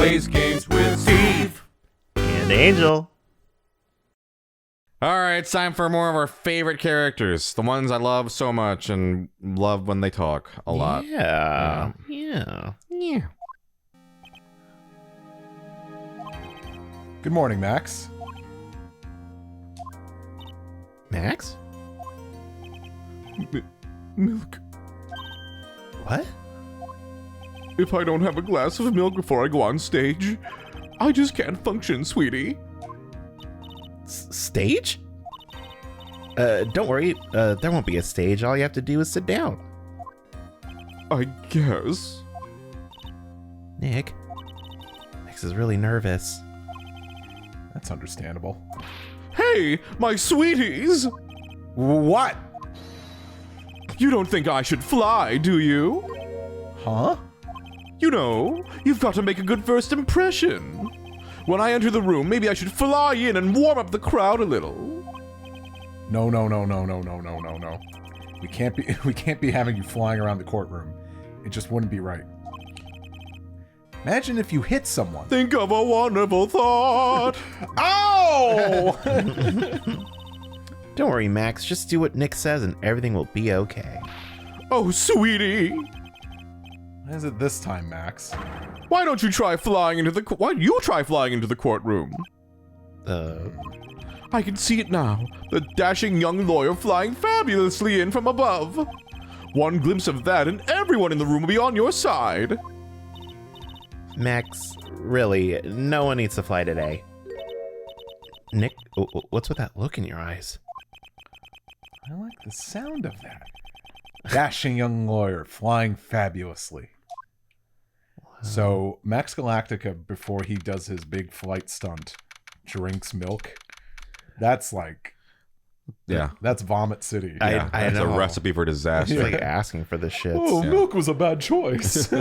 plays games with Steve and Angel. Alright, it's time for more of our favorite characters. The ones I love so much and love when they talk a lot. Yeah. Good morning, Max. Max? Milk. What? If I don't have a glass of milk before I go on stage, I just can't function, sweetie. Stage? Don't worry. There won't be a stage. All you have to do is sit down. I guess. Nick. Max is really nervous. That's understandable. Hey, my sweeties! What? You don't think I should fly, do you? Huh? You know, you've got to make a good first impression. When I enter the room, maybe I should fly in and warm up the crowd a little. No. We can't be having you flying around the courtroom. It just wouldn't be right. Imagine if you hit someone. Think of a wonderful thought. Ow! Don't worry, Max. Just do what Nick says and everything will be okay. Oh, sweetie. What is it this time, Max? Why don't you try flying into the courtroom? I can see it now. The dashing young lawyer flying fabulously in from above. One glimpse of that and everyone in the room will be on your side. Max, really, no one needs to fly today. Nick, what's with that look in your eyes? I like the sound of that. Dashing young lawyer flying fabulously. Wow. So, Max Galactica, before he does his big flight stunt, drinks milk. That's like... Yeah. That's Vomit City. Yeah, that's a recipe for disaster. It's like asking for the shits. Oh, milk was a bad choice.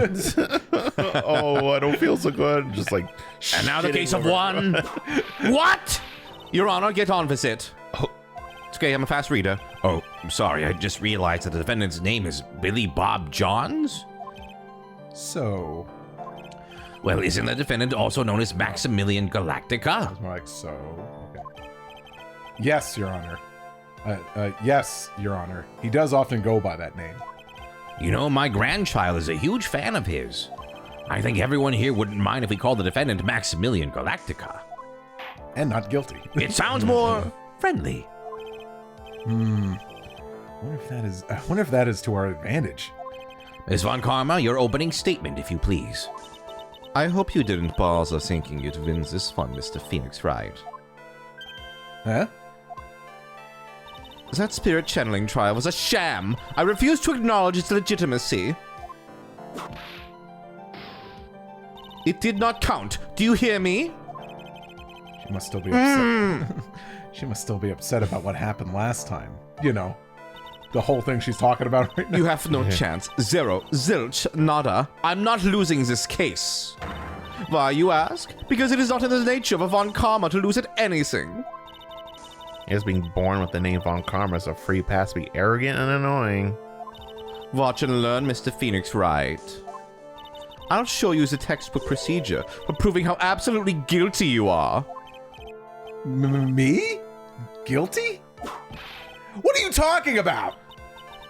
Oh, I don't feel so good. Just like... And now the case of one. What? Your Honor, get on with it. Oh. It's okay, I'm a fast reader. Oh, I'm sorry. I just realized that the defendant's name is Billy Bob Johns. So... Well, isn't the defendant also known as Maximilian Galactica? It's more like so... Okay. Yes, Your Honor. Yes, Your Honor. He does often go by that name. You know, my grandchild is a huge fan of his. I think everyone here wouldn't mind if we called the defendant Maximilian Galactica. And not guilty. It sounds more friendly. I wonder if that is to our advantage. Ms. Von Karma, your opening statement, if you please. I hope you didn't bother thinking you'd win this one, Mr. Phoenix Wright. Huh? That spirit channeling trial was a sham. I refuse to acknowledge its legitimacy. It did not count. Do you hear me? She must still be upset. She must still be upset about what happened last time. You know, the whole thing she's talking about right now. You have no chance. Zero. Zilch. Nada. I'm not losing this case. Why, you ask? Because it is not in the nature of a Von Karma to lose at anything. I guess being born with the name Von Karma is a free pass to be arrogant and annoying. Watch and learn, Mr. Phoenix Wright. I'll show you the textbook procedure for proving how absolutely guilty you are. Me? Guilty? What are you talking about?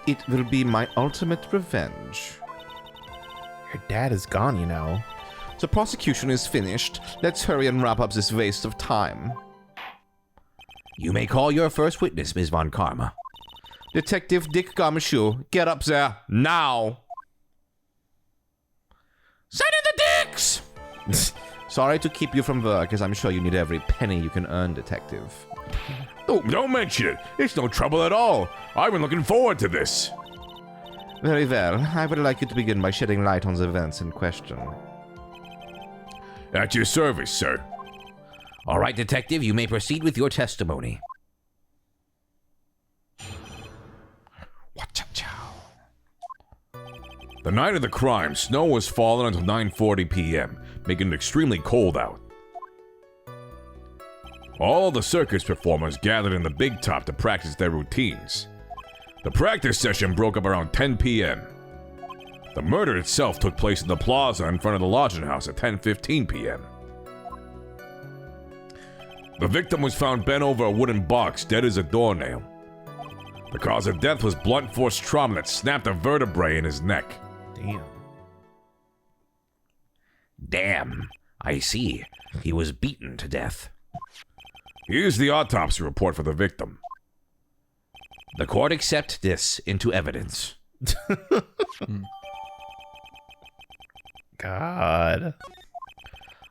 It will be my ultimate revenge. Your dad is gone, you know. The prosecution is finished. Let's hurry and wrap up this waste of time. You may call your first witness, Ms. Von Karma. Detective Dick Gumshoe, get up there, now! Send in the dicks! Sorry to keep you from work, as I'm sure you need every penny you can earn, Detective. Oh, don't mention it. It's no trouble at all. I've been looking forward to this. Very well. I would like you to begin by shedding light on the events in question. At your service, sir. All right, Detective, you may proceed with your testimony. The night of the crime, snow was falling until 9:40 p.m., making it extremely cold out. All the circus performers gathered in the big top to practice their routines. The practice session broke up around 10 p.m. The murder itself took place in the plaza in front of the lodging house at 10:15 p.m. The victim was found bent over a wooden box, dead as a doornail. The cause of death was blunt force trauma that snapped a vertebrae in his neck. Damn. Damn. I see. He was beaten to death. Here's the autopsy report for the victim. The court accept this into evidence. God.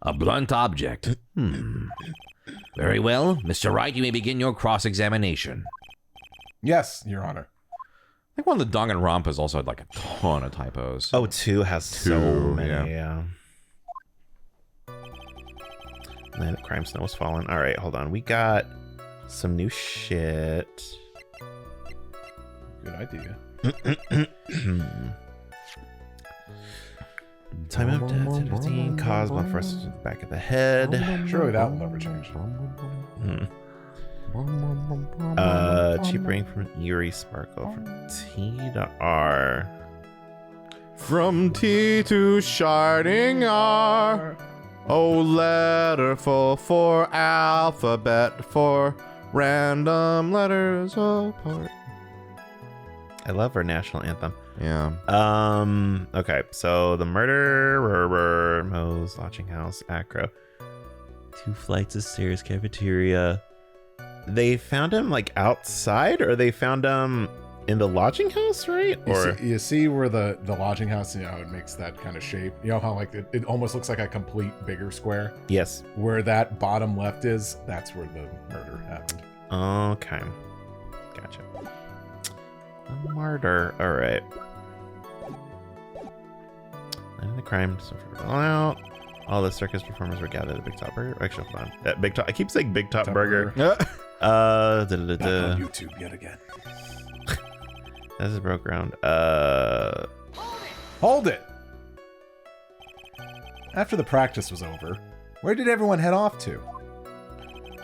A blunt object. Very well. Mr. Wright, you may begin your cross-examination. Yes, Your Honor. I think one of the Danganronpas also had like a ton of typos. Oh, 2 has so many. Yeah. And the crime snow was falling. All right, hold on. We got some new shit. Good idea. Time of death, 15. Cause blunt force to the back of the head. Surely that will never change. Cheap ring from an eerie sparkle from T to R. From T to sharding R. O letter full for alphabet for random letters apart. I love our national anthem. Yeah. Okay, so the murder, Moe's lodging house, Acro. 2 flights of stairs, cafeteria. They found him like outside, or they found him in the lodging house, right? Or You see where the lodging house, it makes that kind of shape. You know how like it almost looks like a complete bigger square? yes. Where that bottom left is, that's where the murder happened. Okay. Gotcha. A murder. All right. And the crime out. All the circus performers were gathered at Big Top Burger. Actually, hold on. Big Top. I keep saying Big Top Burger. Back on YouTube yet again. This is broke ground. Hold it! After the practice was over, where did everyone head off to?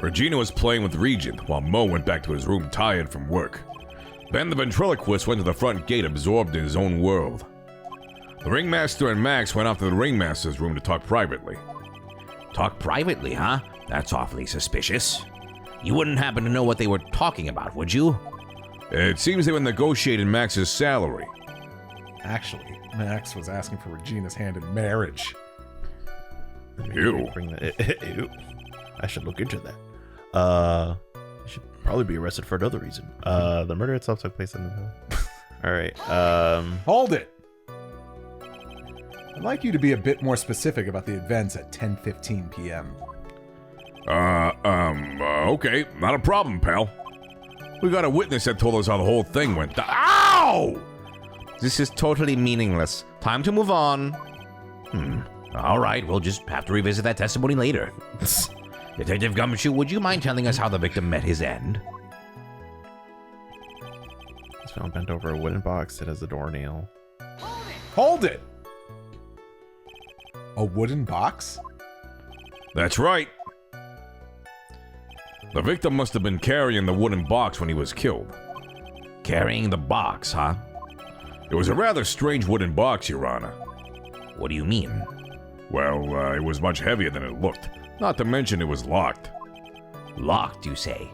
Regina was playing with Regent while Mo went back to his room tired from work. Ben the ventriloquist went to the front gate absorbed in his own world. The ringmaster and Max went off to the ringmaster's room to talk privately. Talk privately, huh? That's awfully suspicious. You wouldn't happen to know what they were talking about, would you? It seems they were negotiating Max's salary. Actually, Max was asking for Regina's hand in marriage. Ew. Ew. I should look into that. I should probably be arrested for another reason. The murder itself took place in the... All right. Hold it! I'd like you to be a bit more specific about the events at 10:15 p.m. Okay, not a problem, pal. We got a witness that told us how the whole thing went down. Ow! This is totally meaningless. Time to move on. All right, we'll just have to revisit that testimony later. Detective Gumshoe, would you mind telling us how the victim met his end? He's found bent over a wooden box that has a doornail. Hold it! A wooden box? That's right. The victim must have been carrying the wooden box when he was killed. Carrying the box, huh? It was a rather strange wooden box, Your Honor. What do you mean? Well, it was much heavier than it looked. Not to mention it was locked. Locked, you say?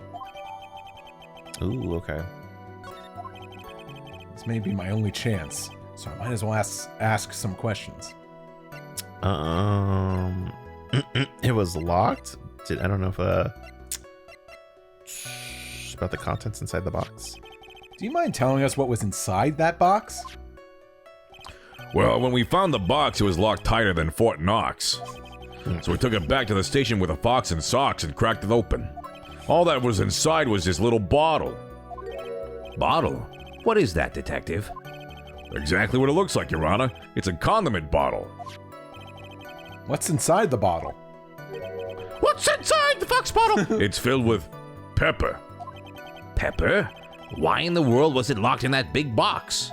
Ooh, okay. This may be my only chance, so I might as well ask some questions. It was locked. I don't know if about the contents inside the box. Do you mind telling us what was inside that box? Well, when we found the box, it was locked tighter than Fort Knox. So we took it back to the station with a fox and socks and cracked it open. All that was inside was this little bottle. Bottle? What is that, Detective? Exactly what it looks like, Your Honor. It's a condiment bottle. What's inside the bottle? What's inside the fox bottle? It's filled with pepper. Pepper? Why in the world was it locked in that big box?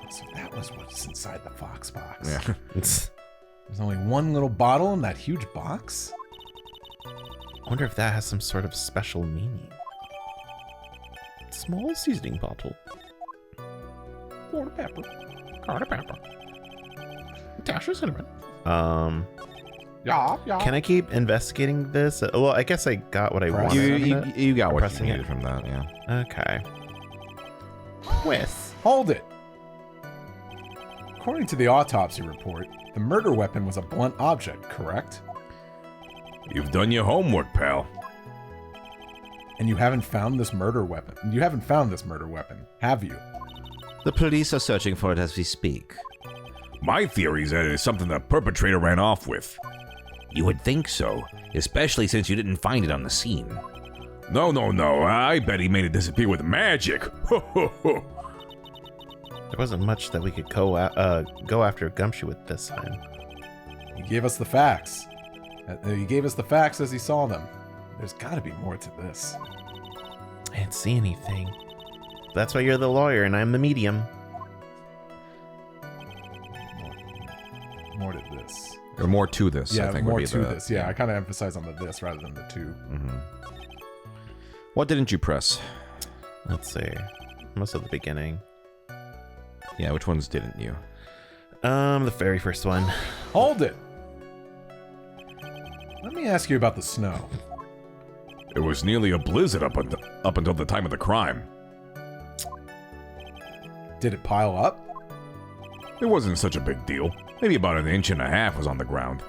So that was what's inside the fox box. Yeah. There's only one little bottle in that huge box? I wonder if that has some sort of special meaning. Small seasoning bottle. Quarter pepper. Dasher's gonna run. Yeah. Can I keep investigating this? Well, I guess I got what I Press. wanted. You got what you Pressing needed it. from that, yeah. Okay. With. Hold it. According to the autopsy report, the murder weapon was a blunt object, correct? You've done your homework, pal. And you haven't found this murder weapon. You haven't found this murder weapon, have you? The police are searching for it as we speak. My theory is that it is something the perpetrator ran off with. You would think so, especially since you didn't find it on the scene. No. I bet he made it disappear with magic. There wasn't much that we could go after Gumshoe with this time. He gave us the facts. He gave us the facts as he saw them. There's got to be more to this. I didn't see anything. That's why you're the lawyer and I'm the medium. More to this. Or more to this, I Yeah, think. more would be to the, this. Yeah, I kind of emphasize on the this rather than the to. What didn't you press? Let's see. Most of the beginning. Yeah, which ones didn't you? The very first one. Hold it! Let me ask you about the snow. It was nearly a blizzard up until the time of the crime. Did it pile up? It wasn't such a big deal. Maybe about 1.5 inches was on the ground.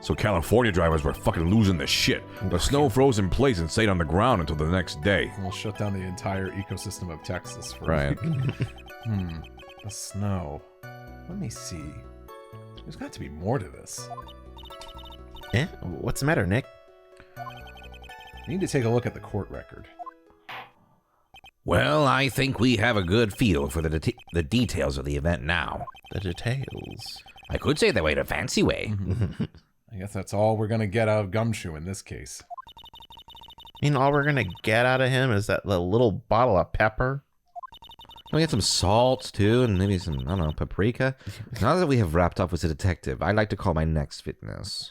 So California drivers were fucking losing their shit. The snow froze in place and stayed on the ground until the next day. We'll shut down the entire ecosystem of Texas for Right. The snow. Let me see. There's got to be more to this. What's the matter, Nick? You need to take a look at the court record. Well, I think we have a good feel for the details of the event now. The details. I could say it that way in a fancy way. I guess that's all we're going to get out of Gumshoe in this case. I mean, all we're gonna get out of him is that little bottle of pepper. We get some salt, too, and maybe some, I don't know, paprika. Now that we have wrapped up with the detective, I'd like to call my next witness.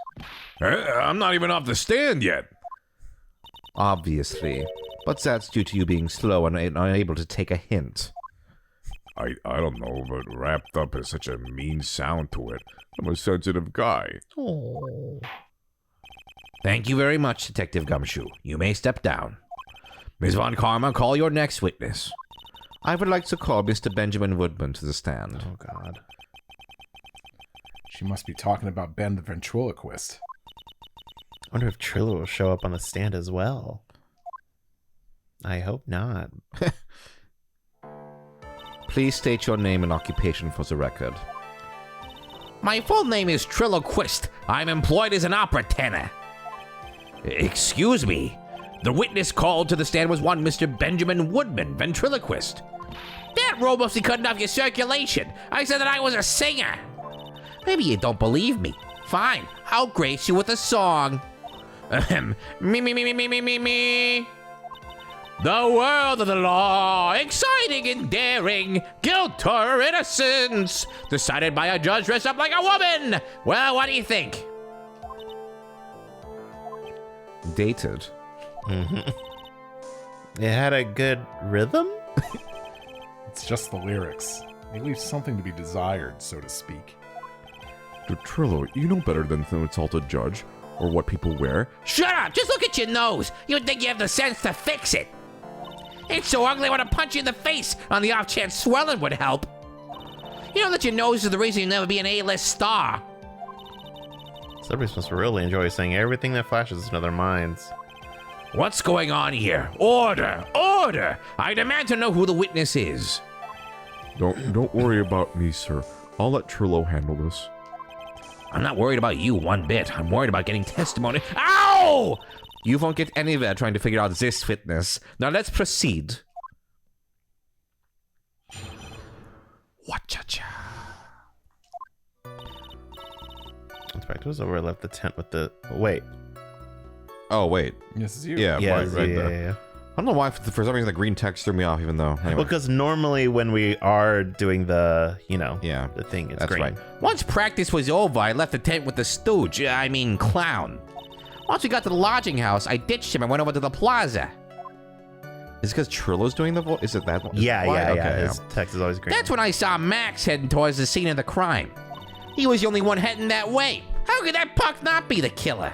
I'm not even off the stand yet. Obviously. But that's due to you being slow and unable to take a hint. I don't know, but wrapped up has such a mean sound to it. I'm a sensitive guy. Thank you very much, Detective Gumshoe. You may step down. Ms. Von Karma, call your next witness. I would like to call Mr. Benjamin Woodman to the stand. Oh, God. She must be talking about Ben the ventriloquist. I wonder if Trillo will show up on the stand as well. I hope not. Please state your name and occupation for the record. My full name is Trilloquist. I'm employed as an opera tenor. Excuse me. The witness called to the stand was one Mr. Benjamin Woodman, ventriloquist. That robe must be cutting off your circulation. I said that I was a singer. Maybe you don't believe me. Fine, I'll grace you with a song. Me. The world of the law, exciting and daring, guilt or innocence, decided by a judge dressed up like a woman. Well, what do you think? Dated. It had a good rhythm? It's just the lyrics. They leave something to be desired, so to speak. Trillo, you know better than to insult a judge or what people wear. Shut up! Just look at your nose. You'd think you have the sense to fix it. It's so ugly I want to punch you in the face on the off chance swelling would help. You know that your nose is the reason you'll never be an A-list star. Celebrities must really enjoy saying everything that flashes into their minds. What's going on here? Order! Order! I demand to know who the witness is. Don't worry about me, sir. I'll let Trillo handle this. I'm not worried about you one bit. I'm worried about getting testimony. Ow! You won't get anywhere trying to figure out this witness. Now let's proceed. Wacha-cha. Inspector was over. I left the tent with the. Wait. Oh, wait. This is you. Yeah, Yeah, right there. yeah. I don't know why, for some reason, the green text threw me off, even though. Anyway. Well, because normally when we are doing the, Yeah, the thing, it's that's green. right. Once practice was over, I left the tent with the stooge. I mean, clown. Once we got to the lodging house, I ditched him and went over to the plaza. Is it because Trillo's doing the voice? Is it that one? Is Yeah, it why? yeah, Okay, yeah. His text is always green. That's when I saw Max heading towards the scene of the crime. He was the only one heading that way. How could that punk not be the killer?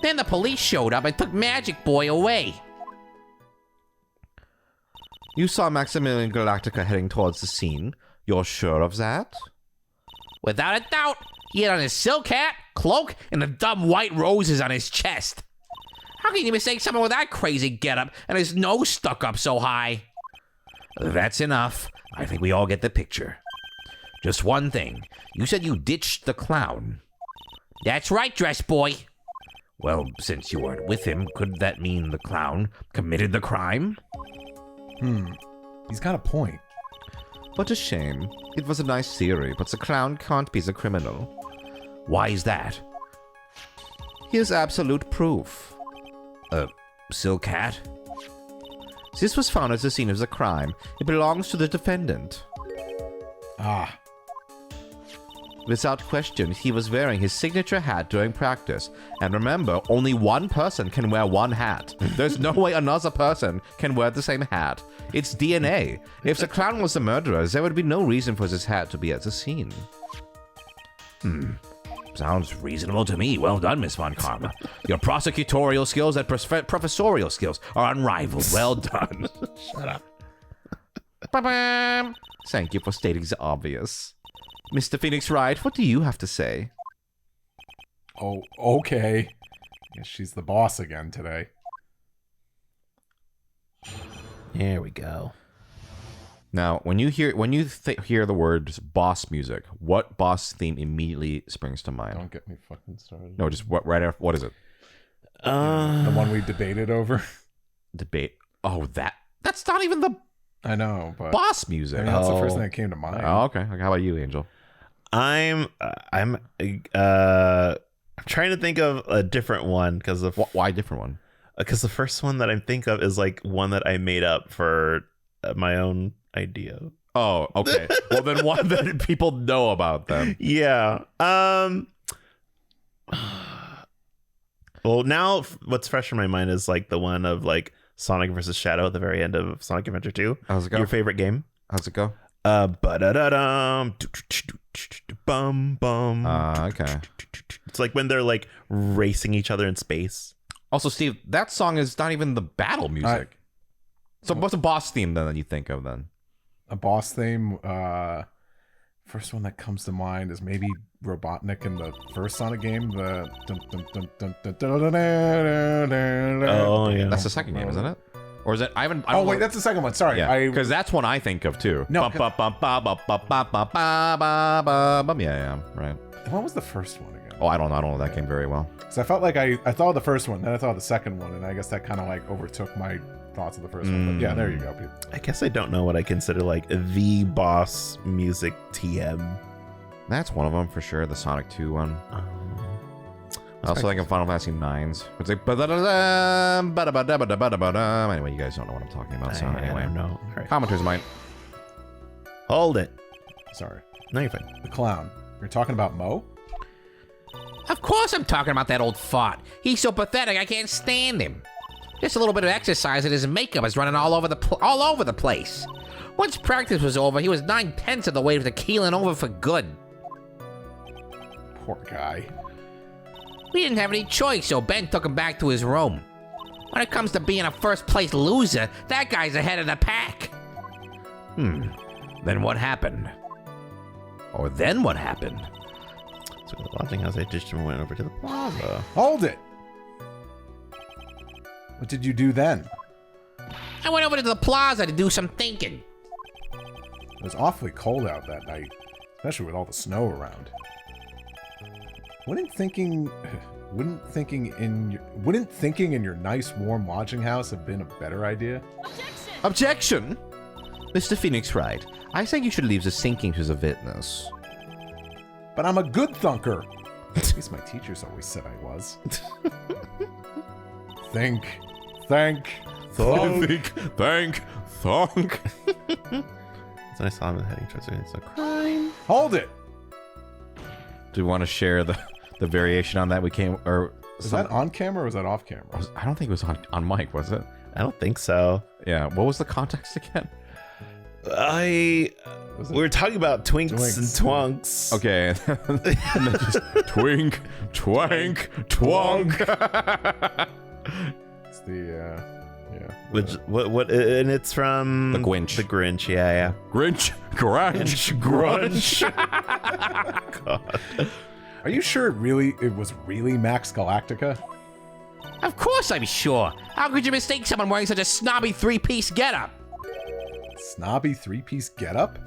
Then the police showed up and took Magic Boy away. You saw Maximilian Galactica heading towards the scene. You're sure of that? Without a doubt, he had on his silk hat, cloak, and the dumb white roses on his chest. How can you mistake someone with that crazy getup and his nose stuck up so high? That's enough. I think we all get the picture. Just one thing. You said you ditched the clown. That's right, dress boy. Well, since you weren't with him, could that mean the clown committed the crime? He's got a point. What a shame. It was a nice theory, but the clown can't be the criminal. Why is that? Here's absolute proof. Silk hat? This was found at the scene of the crime. It belongs to the defendant. Ah, Without question, he was wearing his signature hat during practice. And remember, only one person can wear one hat. There's no way another person can wear the same hat. It's DNA. If the clown was the murderer, there would be no reason for this hat to be at the scene. Sounds reasonable to me. Well done, Miss Von Karma. Your prosecutorial skills and professorial skills are unrivaled. Well done. shut up. Ba-bam. Thank you for stating the obvious. Mr. Phoenix Wright, what do you have to say? Oh, okay. Guess she's the boss again today. There we go. Now, when you hear the words boss music, what boss theme immediately springs to mind? Don't get me fucking started. No, just what right after. What is it? The one we debated over. Debate. Oh, that's not even the I know, but boss music. I mean, that's the first thing that came to mind. Oh, okay. How about you, Angel? I'm trying to think of a different one because Why different one? Because the first one that I think of is like one that I made up for my own idea. Oh, okay. Well, then one that people know about them. Yeah. Well, now what's fresh in my mind is like the one of like Sonic versus Shadow at the very end of Sonic Adventure 2. How's it go? Your favorite game? How's it go? Ba-da-da-dum, bum bum. Okay. It's like when they're like racing each other in space. Also, Steve, that song is not even the battle music. So what's a boss theme then that you think of then? A boss theme. First one that comes to mind is maybe Robotnik in the first Sonic game. The Oh yeah. That's the second game, isn't it? Or is it? I wait, that's the second one. Sorry, Yeah, because that's one I think of too. No, Yeah, right. what was the first one again? Oh, I don't know that game very well. So I felt like I thought of the first one, then I thought of the second one, and I guess that kind of like overtook my thoughts of the first one. But yeah, there you go, people. I guess I don't know what I consider like the boss music TM. That's one of them for sure. The Sonic 2 one. I also think of Final Fantasy 9s. It's like anyway, you guys don't know what I'm talking about. So anyway, no. Right. commenters might. Hold it. Sorry. No, you're fine. The clown. You're talking about Mo? Of course I'm talking about that old fart. He's so pathetic I can't stand him. Just a little bit of exercise and his makeup is running all over the place. Once practice was over, he was 9/10 of the way to keeling over for good. Poor guy. We didn't have any choice, so Ben took him back to his room. When it comes to being a first-place loser, that guy's ahead of the pack. Then what happened? Or then what happened? So the lodging house, I just went over to the plaza. Hold it! What did you do then? I went over to the plaza to do some thinking. It was awfully cold out that night, especially with all the snow around. Wouldn't thinking in your nice warm lodging house have been a better idea? Objection! Mr. Phoenix Wright, I think you should leave the thinking to the witness. But I'm a good thunker. At least my teachers always said I was. Think. Thunk. So I saw him heading towards it. It's a crime. Hold it! Do you want to share the variation on that? We came or Was that on camera or was that off camera? I don't think it was on mic, was it? I don't think so. Yeah. What was the context again? We were talking about twinks and twunks. Okay. And then just twink, twank, twunk. It's the Which what and it's from The Grinch. The Grinch, yeah. Grinch, grunch, grunch. God. Are you sure it was really Max Galactica? Of course I'm sure. How could you mistake someone wearing such a snobby three-piece getup? Snobby three-piece getup?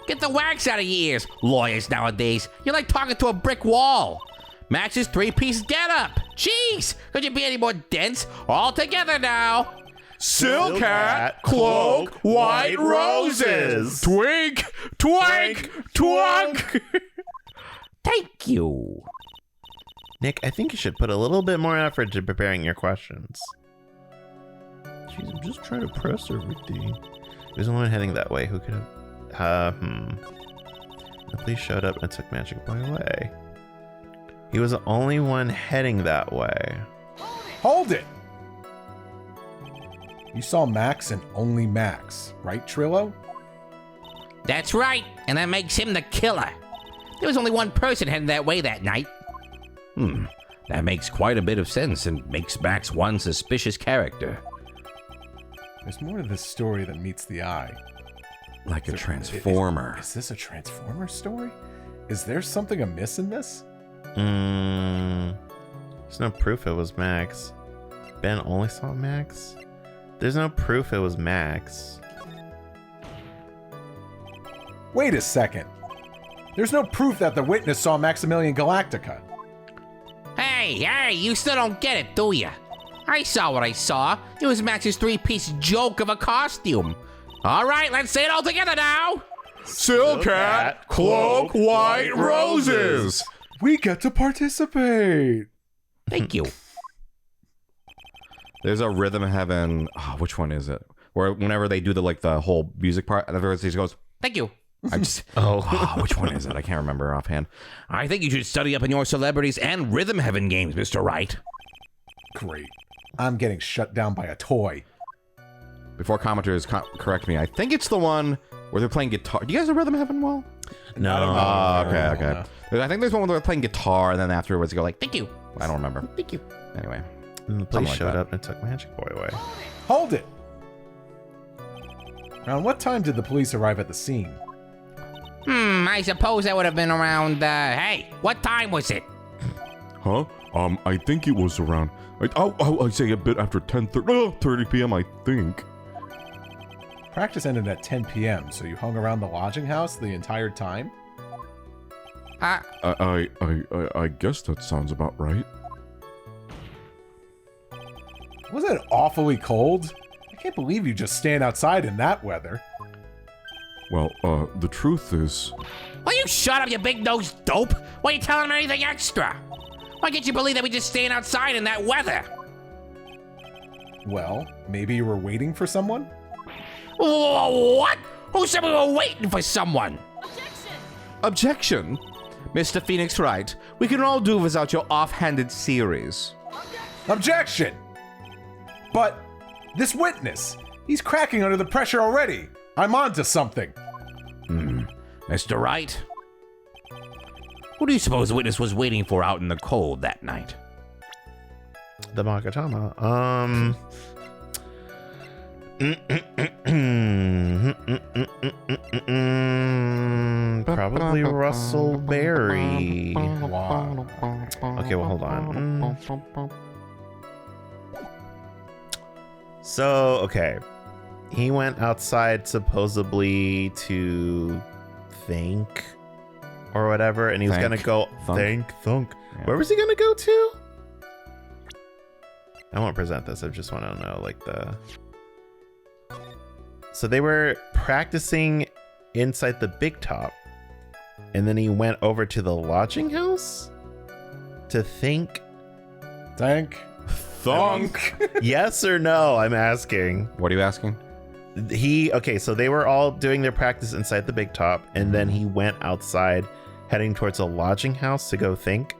Get the wax out of your ears, lawyers nowadays. You're like talking to a brick wall. Max's three-piece getup. Jeez, could you be any more dense? All together now. Silk hat, cloak, white roses. Twink, twank, twunk. Thank you. Nick, I think you should put a little bit more effort to preparing your questions. Jeez, I'm just trying to press everything. There's no one heading that way. Who could have... The police showed up and took Magic Boy away. He was the only one heading that way. Hold it! You saw Max and only Max, right, Trillo? That's right, and that makes him the killer. There was only one person heading that way that night. That makes quite a bit of sense and makes Max one suspicious character. There's more to this story than meets the eye. Like a transformer. Is this a Transformer story? Is there something amiss in this? There's no proof it was Max. Ben only saw Max? There's no proof it was Max. Wait a second. There's no proof that the witness saw Maximilian Galactica. Hey, you still don't get it, do ya? I saw what I saw. It was Max's three-piece joke of a costume. All right, let's say it all together now. Silk hat, cloak, white roses. We get to participate. Thank you. There's a Rhythm Heaven. Oh, which one is it? Where whenever they do the whole music part, everyone just goes, Thank you. I just. Which one is it? I can't remember offhand. I think you should study up on your celebrities and Rhythm Heaven games, Mr. Wright. Great. I'm getting shut down by a toy. Before commenters correct me, I think it's the one where they're playing guitar. Do you guys know Rhythm Heaven well? No. Okay. I think there's one where they're playing guitar, and then afterwards they go like, Thank you. I don't remember. Thank you. Anyway. And the police showed up and took Magic Boy away. Hold it! Around what time did the police arrive at the scene? I suppose that would have been around, hey, what time was it? Huh? I think it was around. I say a bit after 30 p.m. I think. Practice ended at 10 p.m., so you hung around the lodging house the entire time? I guess that sounds about right. Wasn't it awfully cold? I can't believe you just stand outside in that weather. Well, the truth is... Will you shut up, you big-nosed dope? Why are you telling him anything extra? Why can't you believe that we just staying outside in that weather? Well, maybe you were waiting for someone? What? Who said we were waiting for someone? Objection! Mr. Phoenix Wright, we can all do without your offhanded theories. Objection! But this witness, he's cracking under the pressure already. I'm on to something. Mr. Wright? Who do you suppose the witness was waiting for out in the cold that night? The Magatama. Probably Russell Berry. Wow. Okay, well, hold on. So, okay. He went outside supposedly to think or whatever, and he was gonna go Thunk. Thunk. Yeah. Where was he gonna go to? I won't present this. I just want to know, like, the... So they were practicing inside the big top, and then he went over to the lodging house to think. Thunk. Yes or no? I'm asking. What are you asking? Okay, so they were all doing their practice inside the big top, and then he went outside heading towards a lodging house to go think.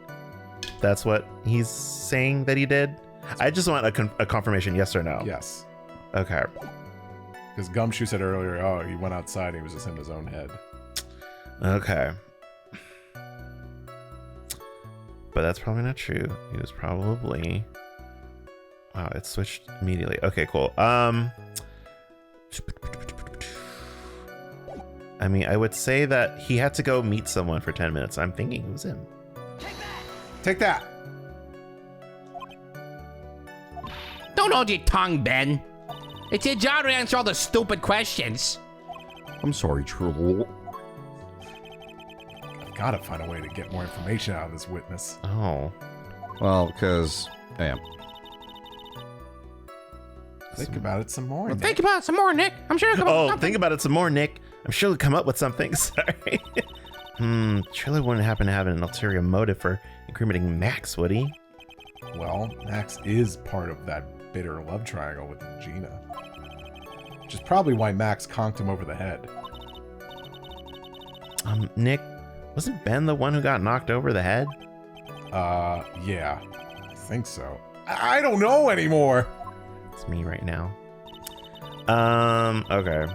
That's what he's saying that he did. I just want a confirmation, yes or no. Yes. Okay. Because Gumshoe said earlier, oh, he went outside and he was just in his own head. Okay. But that's probably not true. He was probably... Wow, it switched immediately. Okay, cool. I mean, I would say that he had to go meet someone for 10 minutes. I'm thinking it was him. Take that! Don't hold your tongue, Ben. It's your job to answer all the stupid questions. I'm sorry, Trill. I've got to find a way to get more information out of this witness. Oh. Well, because... Yeah. Think about it some more. Well, Nick. think about it some more, Nick. I'm sure it'll come up with something. Think about it some more, Nick. I'm sure he'll come up with something. Sorry. Surely wouldn't happen to have an ulterior motive for incriminating Max, would he? Well, Max is part of that bitter love triangle with Regina. Which is probably why Max conked him over the head. Nick, wasn't Ben the one who got knocked over the head? Yeah. I think so. I don't know anymore! It's me right now. Okay.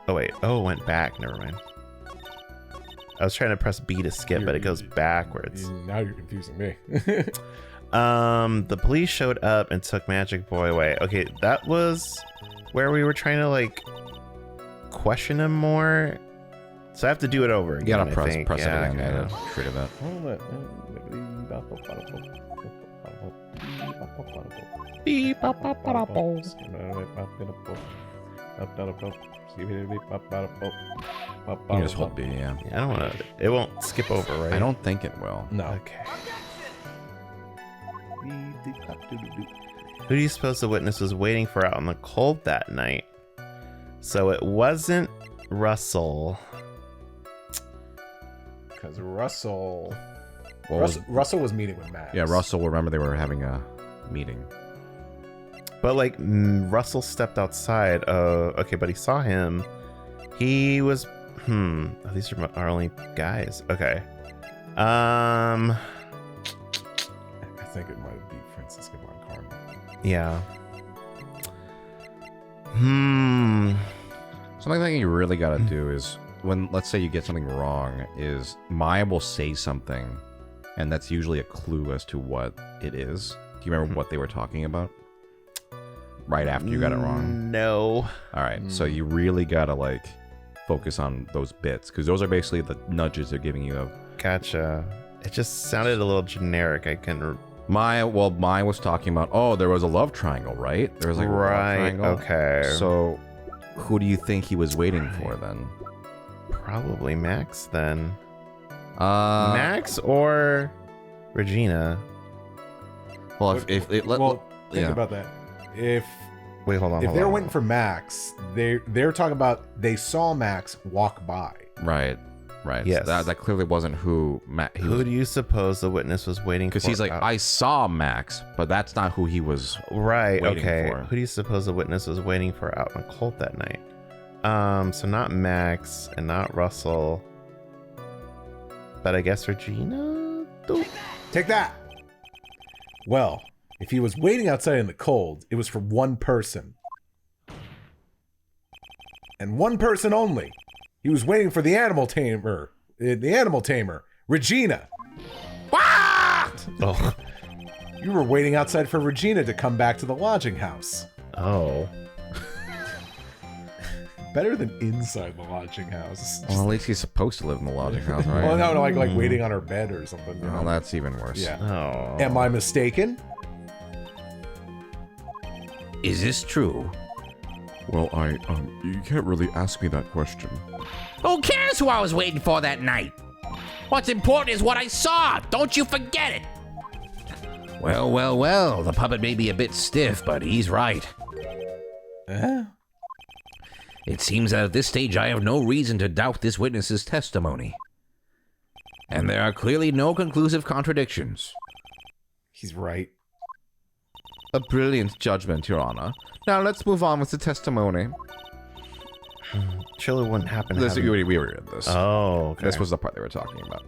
Oh, wait. Oh, it went back. Never mind. I was trying to press B to skip, but it goes backwards. Now you're confusing me. The police showed up and took Magic Boy away. Okay, that was where we were trying to, like, question him more. So I have to do it over again. You gotta press I it think. again okay. to trigger that. You just hold B, yeah. I don't want to. It won't skip over, right? I don't think it will. No. Okay. Who do you suppose the witness was waiting for out in the cold that night? So it wasn't Russell. Because Russell was meeting with Max. Yeah, Russell, remember they were having a meeting. But like Russell stepped outside. Okay, but he saw him. He was. Oh, these are our only guys. Okay. I think it might be Francisco Von Carmen. Yeah. Something that you really gotta do is when, let's say you get something wrong, is Maya will say something, and that's usually a clue as to what it is. Do you remember what they were talking about? Right after you got it wrong? No. All right, so you really gotta like focus on those bits, because those are basically the nudges they're giving you of. Gotcha. It just sounded a little generic. I couldn't. Maya was talking about, oh, there was a love triangle, right? There was like a love triangle. Okay. So who do you think he was waiting for then? Probably Max then. Max or Regina. Well, if think about that. Wait, hold on. If they're waiting for Max, they're talking about they saw Max walk by. Right. Yes. So that clearly wasn't who Who do you suppose the witness was waiting for? Because he's like, I saw Max, but that's not who he was. Right. waiting Okay. for. Who do you suppose the witness was waiting for out in the cold that night? So not Max and not Russell, but I guess Regina. Take that. Well, if he was waiting outside in the cold, it was for one person. And one person only. He was waiting for the animal tamer. Regina. Oh. You were waiting outside for Regina to come back to the lodging house. Oh. Better than inside the lodging house. Well, at least he's supposed to live in the lodging house, right? Well, no, like waiting on her bed or something. You Well, know? that's even worse. Yeah. Oh. Am I mistaken? Is this true? Well, you can't really ask me that question. Who cares who I was waiting for that night? What's important is what I saw. Don't you forget it. Well. The puppet may be a bit stiff, but he's right. It seems that at this stage I have no reason to doubt this witness's testimony. And there are clearly no conclusive contradictions. He's right. A brilliant judgment, Your Honor. Now let's move on with the testimony. Chiller wouldn't happen to We have... already read this. Oh, okay. This was the part they were talking about.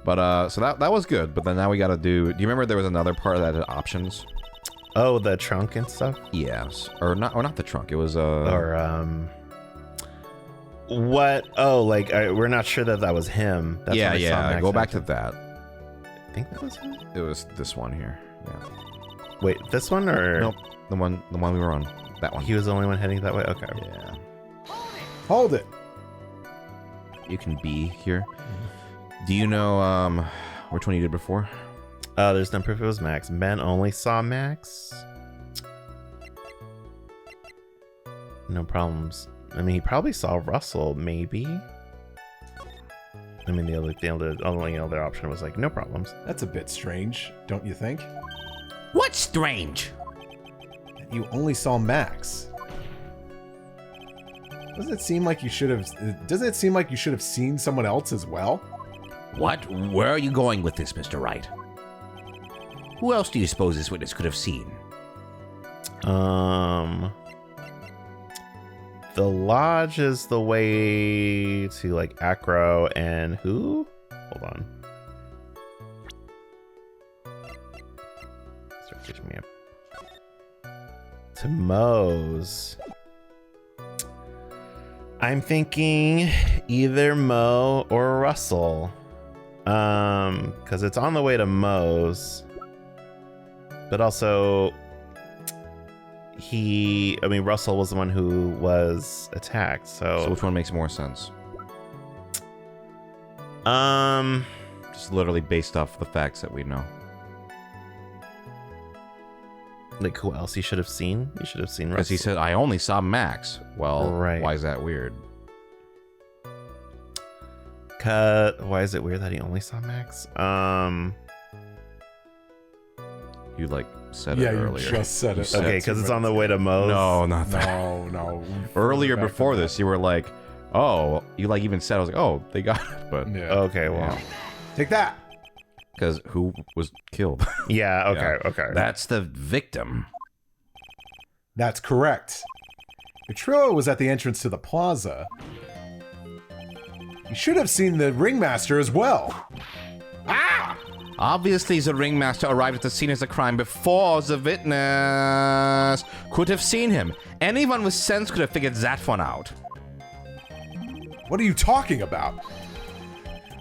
But so that was good. But then now we got to do. Do you remember there was another part that had options? Oh, the trunk and stuff? Yes. Or not the trunk. It was, Or, what? Oh, like, we're not sure that was him. That's yeah, when we saw Max go back Action. to that. I think that was him? It was this one here. Yeah. Wait, this one or? Nope. The one we were on. That one. He was the only one heading that way? Okay. Yeah. Hold it. You can be here. Do you know which one you did before? There's no proof it was Max. Ben only saw Max. No problems. I mean, he probably saw Russell, maybe. I mean, the only other option was like, no problems. That's a bit strange, don't you think? What's strange? You only saw Max. Doesn't it seem like you should have seen someone else as well? What? Where are you going with this, Mr. Wright? Who else do you suppose this witness could have seen? The lodge is the way to like Acro and who? Hold on. Start catching me up. To Moe's. I'm thinking either Mo or Russell. Because it's on the way to Moe's. But also Russell was the one who was attacked, So which one makes more sense? Just literally based off the facts that we know. like who else he should have seen? He should have seen Russell. Because he said, I only saw Max. Well, Right. why is that weird? Why is it weird that he only saw Max? You like said Yeah, it you earlier. just said it. Okay, because it's on the way to Moe's. No, not that. No. Earlier Back to before that. this, you were like, oh, you like even said, I was like, oh, they got it. But Yeah. Okay, well, Take that. because who was killed? yeah. Okay, Yeah. okay. That's the victim. That's correct. Petrillo was at the entrance to the plaza. You should have seen the ringmaster as well. Obviously, the ringmaster arrived at the scene of the crime before the witness could have seen him. Anyone with sense could have figured that one out. What are you talking about?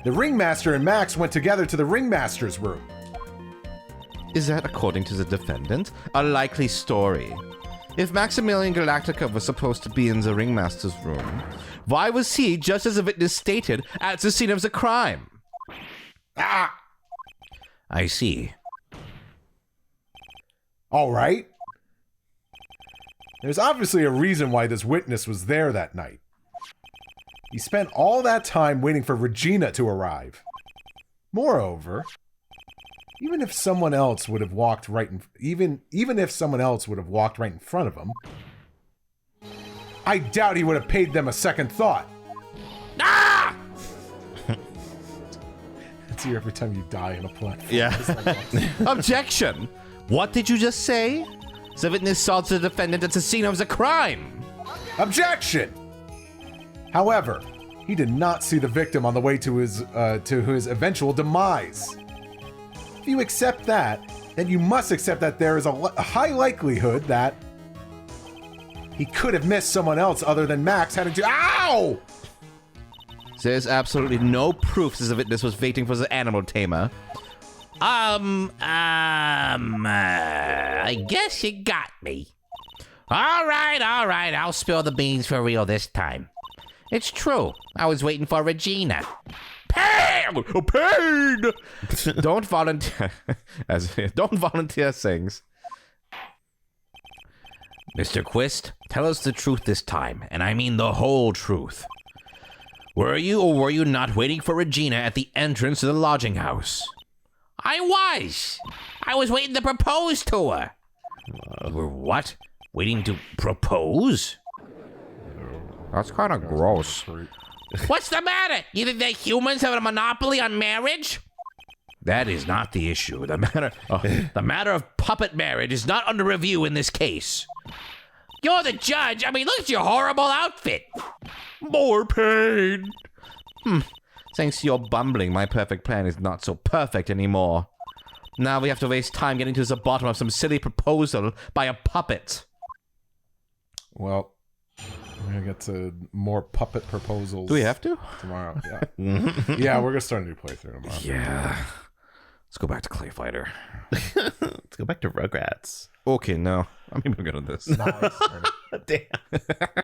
The ringmaster and Max went together to the ringmaster's room. Is that, according to the defendant, a likely story? If Maximilian Galactica was supposed to be in the ringmaster's room, why was he, just as the witness stated, at the scene of the crime? I see. All right. There's obviously a reason why this witness was there that night. He spent all that time waiting for Regina to arrive. Moreover, even if someone else would have walked right in front of him, I doubt he would have paid them a second thought. Ah! It's here every time you die in a platform. Yeah. Objection! What did you just say? The witness saw the defendant at the scene of the crime. Objection! However, he did not see the victim on the way to his eventual demise. If you accept that, then you must accept that there is a high likelihood that he could have missed someone else other than Max having to— Ow! There's absolutely no proof that the witness was waiting for the animal tamer. I guess you got me. All right, I'll spill the beans for real this time. It's true. I was waiting for Regina. Pain! Don't volunteer. Don't volunteer things. Mr. Quist, tell us the truth this time, and I mean the whole truth. Were you or were you not waiting for Regina at the entrance to the lodging house? I was. I was waiting to propose to her. You were what? Waiting to propose? That's kind of gross. What's the matter? You think that humans have a monopoly on marriage? That is not the issue. The matter of puppet marriage is not under review in this case. You're the judge. I mean, look at your horrible outfit. More pain. Thanks to your bumbling, my perfect plan is not so perfect anymore. Now we have to waste time getting to the bottom of some silly proposal by a puppet. Well, we're gonna get to more puppet proposals. Do we have to? Tomorrow? Yeah. Yeah, we're gonna start a new playthrough tomorrow. Yeah. Let's go back to Clay Fighter. Let's go back to Rugrats. Okay, no. I'm even good at this. Nice. Damn.